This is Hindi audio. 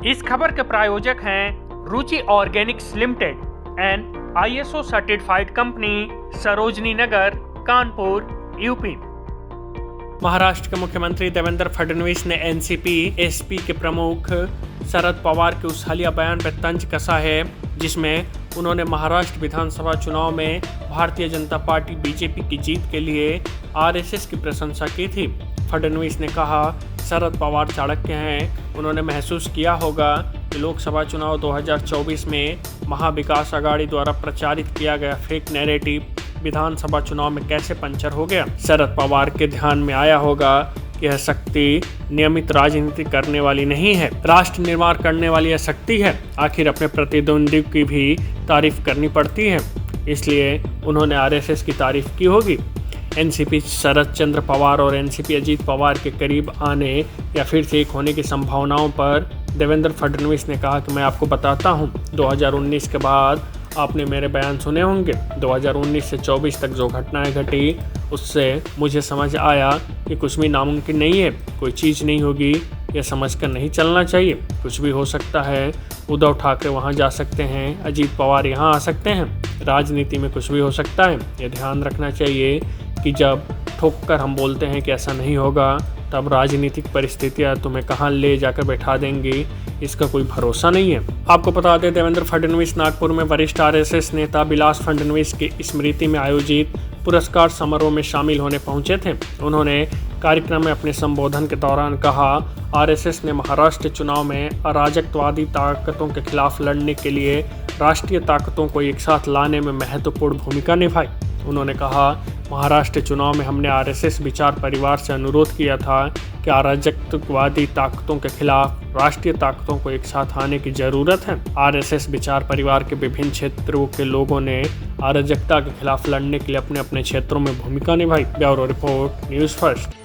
इस खबर के प्रायोजक हैं Ruchi organics limited and ISO certified company, Sarojini Nagar, Kanpur, UP. Maharashtra के मुख्यमंत्री देवेंद्र फडणवीस ने एनसीपी एसपी के प्रमुख शरद पवार के उस हालिया बयान पर तंज कसा है जिसमें उन्होंने महाराष्ट्र विधानसभा चुनाव में भारतीय जनता पार्टी बीजेपी की जीत के लिए आरएसएस की प्रशंसा की थी। फडणवीस ने कहा, शरद पवार चाणक्य हैं। उन्होंने महसूस किया होगा कि लोकसभा चुनाव 2024 में महाविकास आघाड़ी द्वारा प्रचारित किया गया फेक नैरेटिव विधानसभा चुनाव में कैसे पंचर हो गया। शरद पवार के ध्यान में आया होगा कि यह शक्ति नियमित राजनीति करने वाली नहीं है, राष्ट्र निर्माण करने वाली यह शक्ति है। आखिर अपने प्रतिद्वंदी की भी तारीफ करनी पड़ती है, इसलिए उन्होंने आरएसएस की तारीफ की होगी। एनसीपी शरद चंद्र पवार और एनसीपी अजीत पवार के करीब आने या फिर से एक होने की संभावनाओं पर देवेंद्र फडणवीस ने कहा कि मैं आपको बताता हूं, 2019 के बाद आपने मेरे बयान सुने होंगे। 2019 से 24 तक जो घटनाएं घटी उससे मुझे समझ आया कि कुछ भी नामुमकिन नहीं है, कोई चीज़ नहीं होगी, यह समझकर नहीं चलना चाहिए। कुछ भी हो सकता है, उद्धव ठाकरे वहां जा सकते हैं, अजीत पवार यहां आ सकते हैं, राजनीति में कुछ भी हो सकता है। यह ध्यान रखना चाहिए कि जब ठोक कर हम बोलते हैं कि ऐसा नहीं होगा, तब राजनीतिक परिस्थितियां तुम्हें कहां ले जाकर बैठा देंगी, इसका कोई भरोसा नहीं है। आपको बता दें, देवेंद्र फडणवीस नागपुर में वरिष्ठ आरएसएस नेता विलास फडणवीस की स्मृति में आयोजित पुरस्कार समारोह में शामिल होने पहुंचे थे। उन्होंने कार्यक्रम में अपने संबोधन के दौरान कहा, आरएसएस ने महाराष्ट्र चुनाव में अराजकवादी ताकतों के खिलाफ लड़ने के लिए राष्ट्रीय ताकतों को एक साथ लाने में महत्वपूर्ण भूमिका निभाई। उन्होंने कहा, महाराष्ट्र चुनाव में हमने आरएसएस विचार परिवार से अनुरोध किया था कि अराजकवादी ताकतों के खिलाफ राष्ट्रीय ताकतों को एक साथ आने की जरूरत है। आरएसएस विचार परिवार के विभिन्न क्षेत्रों के लोगों ने अराजकता के खिलाफ लड़ने के लिए अपने अपने क्षेत्रों में भूमिका निभाई। Bureau report, news first.